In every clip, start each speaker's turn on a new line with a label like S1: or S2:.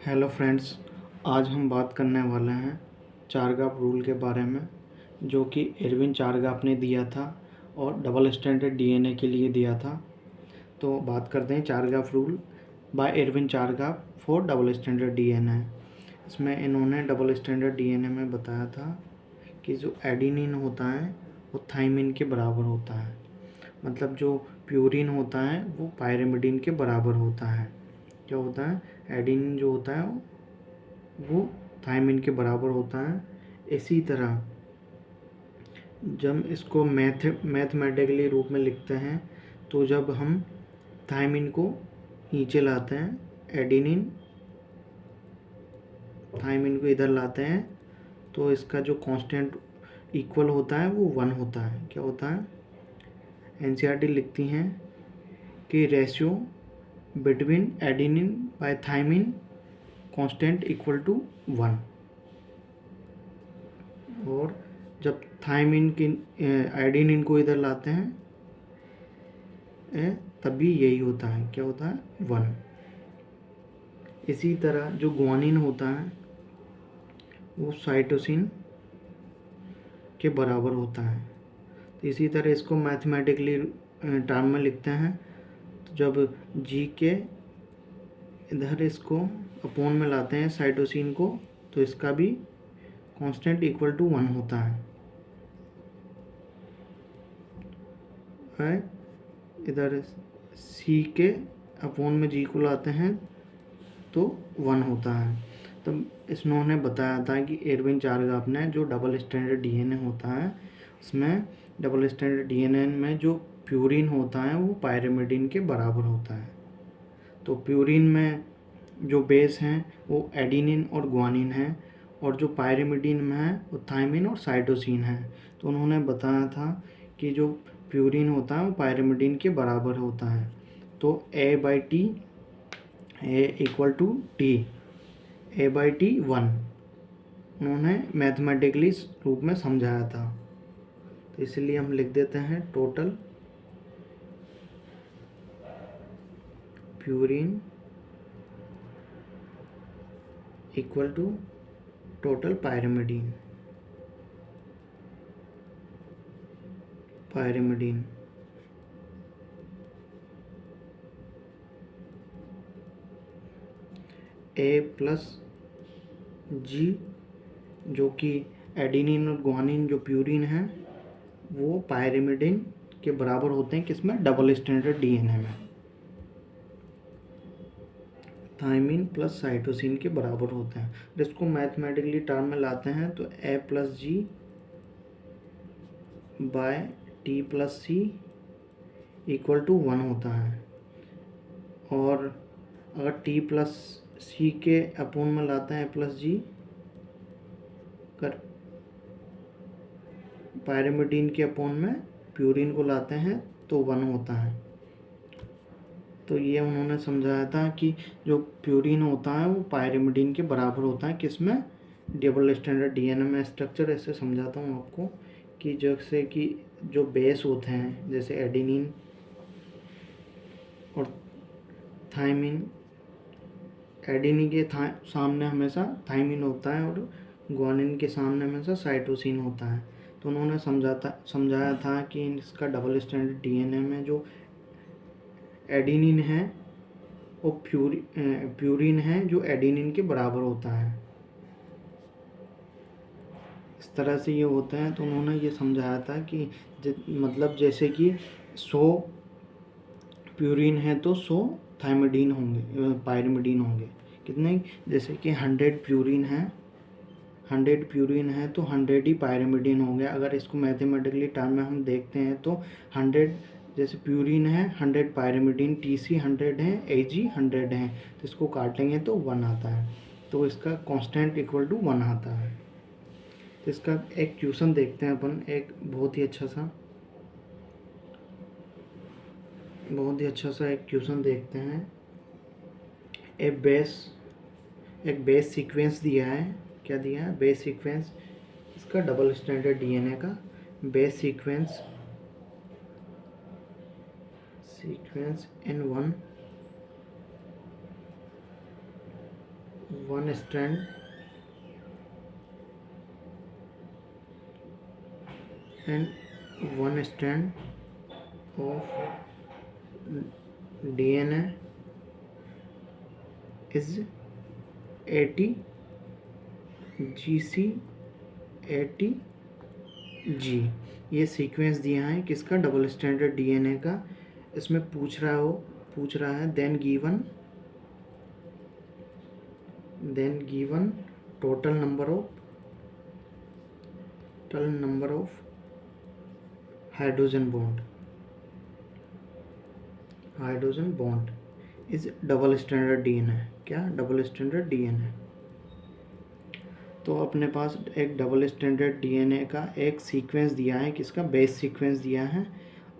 S1: Hello friends, आज हम बात करने वाले हैं चारगाफ रूल के बारे में, जो कि एरविन चारगाफ ने दिया था और डबल स्टैंडर्ड डीएनए के लिए दिया था। तो बात करते हैं Chargaff rule by Erwin Chargaff for double standard DNA. इसमें इन्होंने डबल स्टैंडर्ड डीएनए में बताया था कि जो एडेनिन होता है वो थाइमिन के बराबर होता है, मतलब जो प्यूरिन होता है वो पायरिमिडिन के बराबर होता है। क्या होता है? एडेनिन जो होता है वो थायमिन के बराबर होता है। इसी तरह जब इसको मैथमेटिकली रूप में लिखते हैं तो जब हम थायमिन को नीचे लाते हैं, एडेनिन थायमिन को इधर लाते हैं, तो इसका जो कांस्टेंट इक्वल होता है वो 1 होता है। क्या होता है? एनसीईआरटी लिखती हैं कि ratio between adenine by thymine constant equal to 1। और जब थायमिन की एडेनिन को इधर लाते हैं तभी यही होता है। क्या होता है? 1। इसी तरह जो ग्वानिन होता है वो साइटोसिन के बराबर होता है। तो इसी तरह इसको मैथमेटिकली टर्म में लिखते हैं, तो जब जी के इधर इसको अपोन में लाते हैं साइटोसिन को, तो इसका भी कांस्टेंट इक्वल टू 1 होता है। इधर सी के अपोन में जी को लाते हैं तो 1 होता है। तब इन्होंने बताया था कि एरविन चारगाफ ने जो डबल स्टैंडर्ड डीएनए होता है उसमें डबल स्टैंडर्ड डीएनए में जो प्यूरिन होता है वो पायरिमिडिन के बराबर होता है। तो प्यूरिन में जो बेस हैं वो एडेनिन और ग्वानिन है, और जो पायरिमिडिन में है वो थायमिन और साइटोसिन है। तो उन्होंने बताया था कि जो प्यूरिन होता है वो पायरिमिडिन के बराबर होता है। तो A/T A equal to T, A/T 1 उन्होंने मैथमेटिकली रूप में समझाया था। तो इसलिए हम लिख देते हैं total purine equal to total pyrimidine. A plus G, जो कि एडेनिन और ग्वानिन जो प्यूरिन है वो पायरिमिडिन के बराबर होते हैं। किसमें? डबल स्टैंडर्ड डीएनए में। थायमिन प्लस साइटोसिन के बराबर होते हैं। जिसको मैथमेटिकली टर्म में लाते हैं तो A plus G by T plus C equal to 1 होता है। और अगर टी प्लस सी के अपोन में लाते हैं प्लस जी, कर पायरिमिडिन के अपोन में प्यूरिन को लाते हैं तो 1 होता है। तो ये उन्होंने समझाया था कि जो प्यूरिन होता है वो पायरिमिडिन के बराबर होता है। किसमें? डबल स्टैंडर्ड डीएनए में। स्ट्रक्चर ऐसे समझाता हूँ आपको कि जैसे कि जो बेस होते हैं जैसे एडेनिन और थायमिन, एडेनिन के सामने हमेशा थायमिन होता है और ग्वानिन के सामने हमेशा साइटोसिन होता है। तो उन्होंने समझाया था कि इसका डबल स्टैंडर्ड डीएनए में जो एडेनिन है वो प्यूरिन है जो एडेनिन के बराबर होता है। इस तरह से ये होते हैं। तो उन्होंने ये समझाया था कि मतलब जैसे कि 100 प्यूरिन है तो 100 थायमिडिन होंगे, पायरिमिडिन होंगे। कितने? जैसे कि 100 प्यूरिन है, 100 प्यूरिन है तो 100 ही पायरिमिडिन होंगे। अगर इसको मैथमेटिकली टर्म में हम देखते हैं तो 100 जैसे प्यूरिन है, 100 पायरिमिडिन, TC 100 है, AG 100 है, तो इसको काटेंगे तो 1 आता है। तो इसका कांस्टेंट इक्वल टू 1 आता है। तो इसका एक क्वेश्चन देखते हैं अपन, एक बहुत ही अच्छा सा एक क्वेश्चन देखते हैं। एक बेस सीक्वेंस दिया है। क्या दिया है? बेस सीक्वेंस इसका डबल स्टैंडर्ड डीएनए का base sequence N1 one strand and one strand of DNA is ATGC ATG। ये सीक्वेंस दिया है किसका, डबल स्टैंडर्ड डीएनए का। इसमें पूछ रहा है then given total number of hydrogen bond is double standard DNA. क्या, डबल स्टैंडर्ड डीएनए। तो अपने पास एक डबल स्टैंडर्ड डीएनए का एक सीक्वेंस दिया है, किसका, बेस सीक्वेंस दिया है।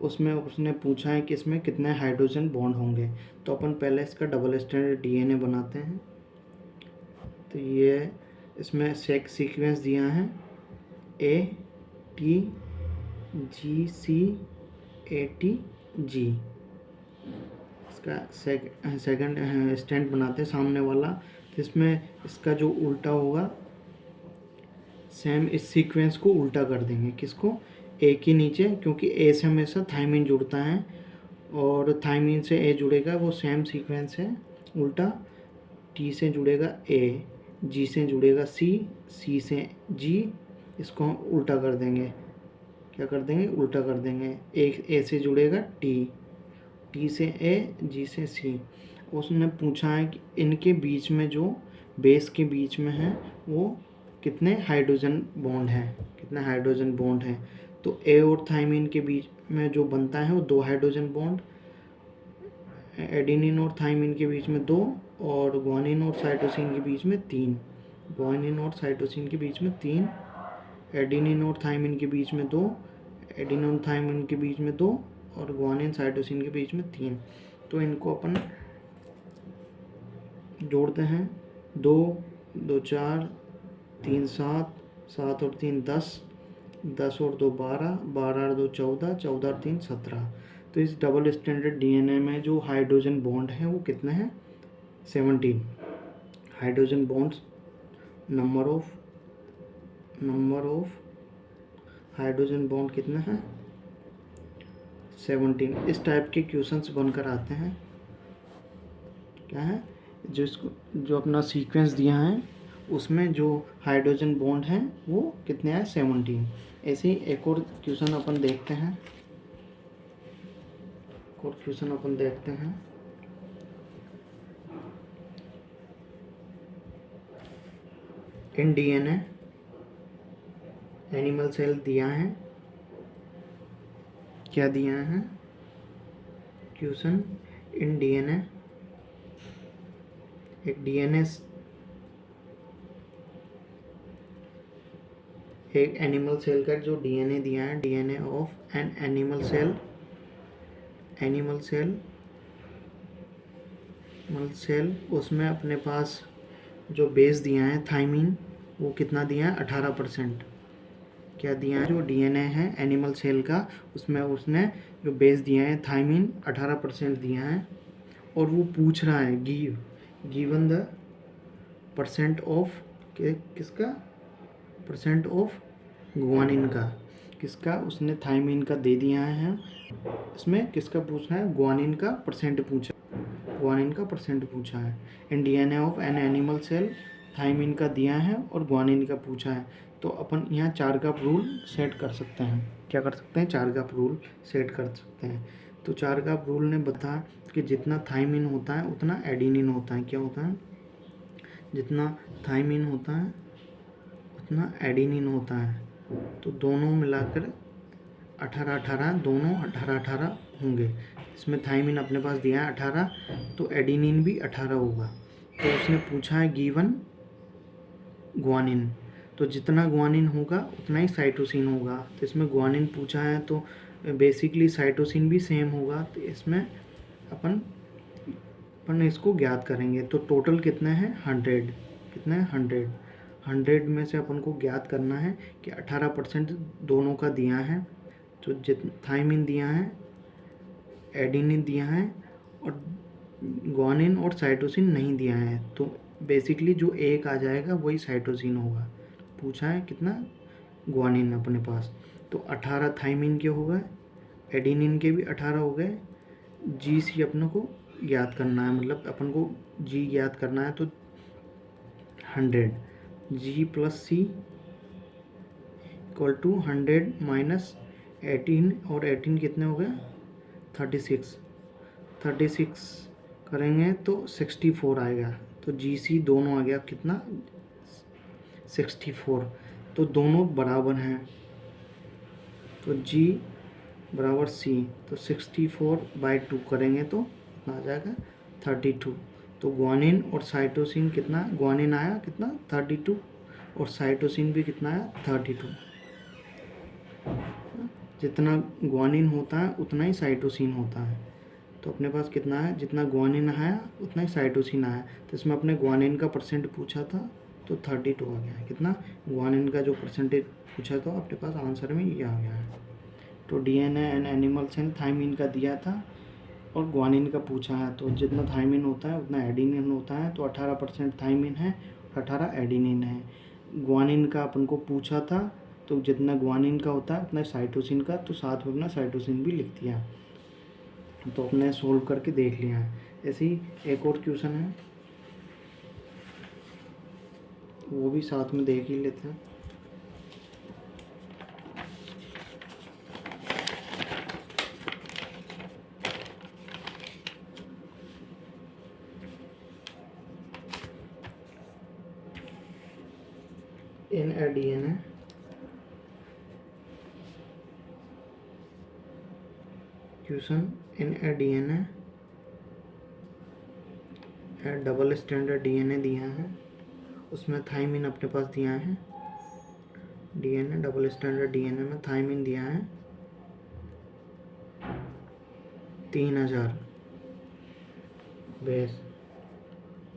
S1: उसमें उसने पूछा है कि इसमें कितने हाइड्रोजन बॉन्ड होंगे। तो अपन पहले इसका डबल स्टैंडर्ड डीएनए बनाते हैं। तो ये इसमें सीक्वेंस दिया है ATGC ATG। इसका सेकंड स्टैंड बनाते हैं सामने वाला। तो इसमें इसका जो उल्टा होगा, सेम इस सीक्वेंस को उल्टा कर देंगे। किसको, ए के नीचे, क्योंकि ए से हमेशा थायमिन जुड़ता है और थायमिन से ए जुड़ेगा, वो सेम सीक्वेंस है। उल्टा टी से जुड़ेगा ए, जी से जुड़ेगा सी, सी से जी, इसको हम उल्टा कर देंगे। क्या कर देंगे, उल्टा कर देंगे। ए से जुड़ेगा टी, टी से ए, जी से सी। उसने पूछा है कि इनके बीच में जो बेस के बीच में है वो कितने हाइड्रोजन बॉन्ड हैं। तो ए और थायमिन के बीच में जो बनता है वो 2 हाइड्रोजन बॉन्ड, एडेनिन और थायमिन के बीच में 2, और ग्वानिन और साइटोसिन के बीच में 3। एडेनिन और थायमिन के बीच में 2, एडेनिन और थायमिन के बीच में 2, और ग्वानिन साइटोसिन के बीच में 3। तो इनको अपन जोड़ते हैं। 2 2 4, 3 7, 7 और 3 10, 10 और 2 12, 12 और 2 14, 14 और 3 17। तो इस डबल स्टैंडर्ड डीएनए में जो हाइड्रोजन बॉन्ड हैं वो कितने हैं, 17 hydrogen bonds. Number of hydrogen bond कितने हैं, 17। इस टाइप के क्वेश्चंस बनकर आते हैं। क्या है, जो अपना सीक्वेंस दिया है उसमें जो हाइड्रोजन बॉन्ड हैं वो कितने हैं, 17। ऐसे ही एक और क्वेश्चन अपन देखते हैं। इन डीएनए एनिमल सेल दिया है। क्या दिया है क्वेश्चन, इन डीएनए, एक एनिमल सेल का जो डीएनए दिया है, DNA of an animal cell, उसमें अपने पास जो बेस दिया है थायमिन, वो कितना दिया है, 18%। क्या दिया है, जो डीएनए है एनिमल सेल का, उसमें उसने जो बेस दिया है थायमिन 18% दिया है। और वो पूछ रहा है गिवन द परसेंट ऑफ, किसका, परसेंट ऑफ ग्वानिन का। किसका, उसने थायमिन का दे दिया है। इसमें किसका पूछना है, ग्वानिन का परसेंट पूछा है। In DNA of an animal cell, thymine का दिया है और ग्वानिन का पूछा है। तो अपन यहाँ चारगाप रूल सेट कर सकते हैं। क्या कर सकते हैं, चारगाप रूल सेट कर सकते हैं। तो चारगाप रूल ने बताया कि जितना थायमिन होता है उतना एडेनिन होता है। क्या होता है, जितना थायमिन होता है उतना एडेनिन होता है। तो दोनों मिलाकर 18-18, दोनों 18-18 होंगे। इसमें थायमिन अपने पास दिया है 18, तो एडेनिन भी 18 होगा। तो उसने पूछा है गिवन ग्वानिन, तो जितना ग्वानिन होगा उतना ही साइटोसिन होगा। तो इसमें ग्वानिन पूछा है तो बेसिकली साइटोसिन भी सेम होगा। तो इसमें अपन इसको ज्ञात करेंगे। तो टोटल कितने हैं, 100। कितने हैं, 100 में से अपन को ज्ञात करना है कि 18% दोनों का दिया है। तो थायमिन दिया है, एडेनिन दिया है, और ग्वानिन और साइटोसिन नहीं दिया है। तो बेसिकली जो एक आ जाएगा वही साइटोसिन होगा। पूछा है कितना, ग्वानिन अपने पास, तो 18 थाइमिन के हो गए, एडिनिन के भी 18 हो गए। जी सी अपने को ज्ञात करना है, मतलब अपन को जी ज्ञात करना है, तो 100 G plus C equal to 100 minus 18, और 18 कितने हो गए 36 करेंगे तो 64 आएगा। तो जी सी दोनों आ गया कितना 64, तो दोनों बराबर हैं, तो जी बराबर सी, तो 64/2 करेंगे तो कितना आ जाएगा 32। तो ग्वानिन और साइटोसिन कितना, ग्वानिन आया कितना 32 और साइटोसिन भी कितना आया 32। जितना ग्वानिन होता है उतना ही साइटोसिन होता है। तो अपने पास कितना है, जितना ग्वानिन आया उतना ही साइटोसिन आया। तो इसमें अपने ग्वानिन का परसेंट पूछा था तो 32 आ गया है। कितना, ग्वानिन का जो परसेंटेज पूछा था अपने पास आंसर में ये आ गया है। तो DNA and animals and thymine का दिया था और ग्वानिन का पूछा है। तो जितना थाइमिन होता है उतना एडिनिन होता है, तो 18% थाइमिन है और 18 एडिनिन है। ग्वानिन का अपन को पूछा था, तो जितना ग्वानिन का होता है उतना साइटोसिन का, तो साथ में अपना साइटोसिन भी लिख दिया। तो अपने सोल्व करके देख लिया है। ऐसे ही एक और क्वेश्चन है, वो भी साथ में देख ही लेते हैं। In a DNA question, in a DNA double standard DNA दिया है, उसमें थाइमिन अपने पास दिया है। डीएनए डबल स्टैंडर्ड डीएनए में थाइमिन दिया है 3000 बेस,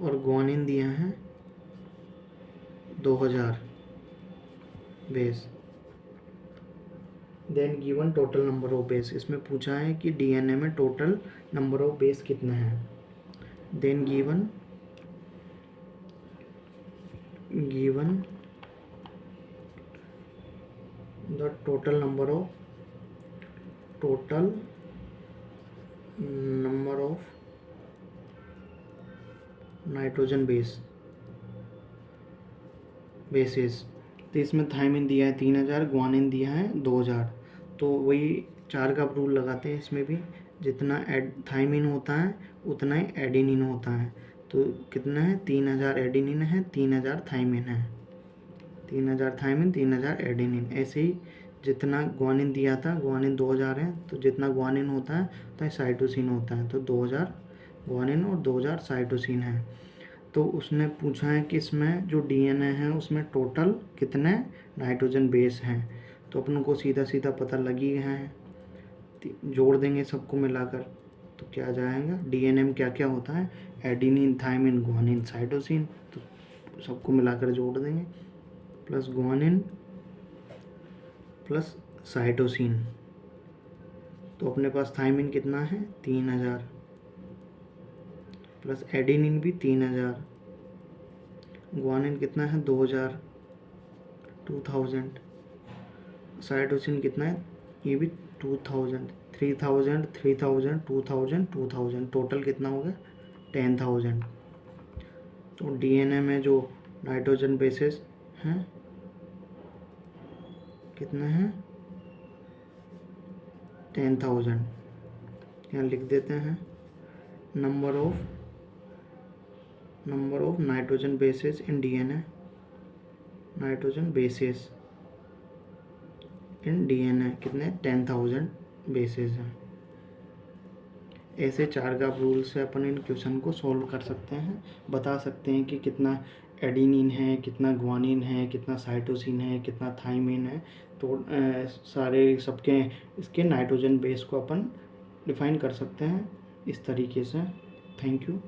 S1: और ग्वानिन दिया है 2000 base. Then given total number of base, इसमें पूछा है कि डीएनए में टोटल नंबर ऑफ बेस कितने हैं। Then given the total number of nitrogen bases. तो इसमें थाइमिन दिया है 3000, ग्वानिन दिया है 2000। तो वही 4 का रूल लगाते हैं इसमें भी, जितना थाइमिन होता है उतना ही एडिनिन होता है। तो कितना है 3000 एडिनिन है, 3000 थाइमिन है, 3000 थाइमिन 3000 एडिनिन। ऐसे ही जितना ग्वानिन दिया था, ग्वानिन 2000 है, तो जितना ग्वानिन होता है उतना साइटोसिन होता है, तो 2000 ग्वानिन और 2000 साइटोसिन है। तो उसने पूछा है कि इसमें जो डीएनए है उसमें टोटल कितने नाइट्रोजन बेस हैं। तो अपन को सीधा सीधा पता लगी है, जोड़ देंगे सबको मिलाकर तो क्या आ जाएगा, डीएनए में क्या क्या होता है, एडिनिन थाइमिन ग्वानिन साइटोसिन, तो सबको मिलाकर जोड़ देंगे, प्लस ग्वानिन प्लस साइटोसिन। तो अपने पास थाइमिन कितना है 3000, प्लस एडिनिन भी 3000, ग्वानिन कितना है 2000, साइटोसिन कितना है ये भी 2000, 3000, 3000, 2000, 2000, टोटल कितना हो गया 10000। तो डीएनए में जो नाइट्रोजन बेसेस हैं कितने हैं 10000। यहाँ लिख देते हैं number of nitrogen bases in DNA, nitrogen bases in DNA कितने 10000 बेसेस हैं। ऐसे 4 का रूल से अपन इन क्वेश्चन को सॉल्व कर सकते हैं, बता सकते हैं कि कितना एडिनिन है, कितना ग्वानिन है, कितना साइटोसिन है, कितना थाइमिन है। तो सारे सबके इसके नाइट्रोजन बेस को अपन डिफाइन कर सकते हैं इस तरीके से। Thank you.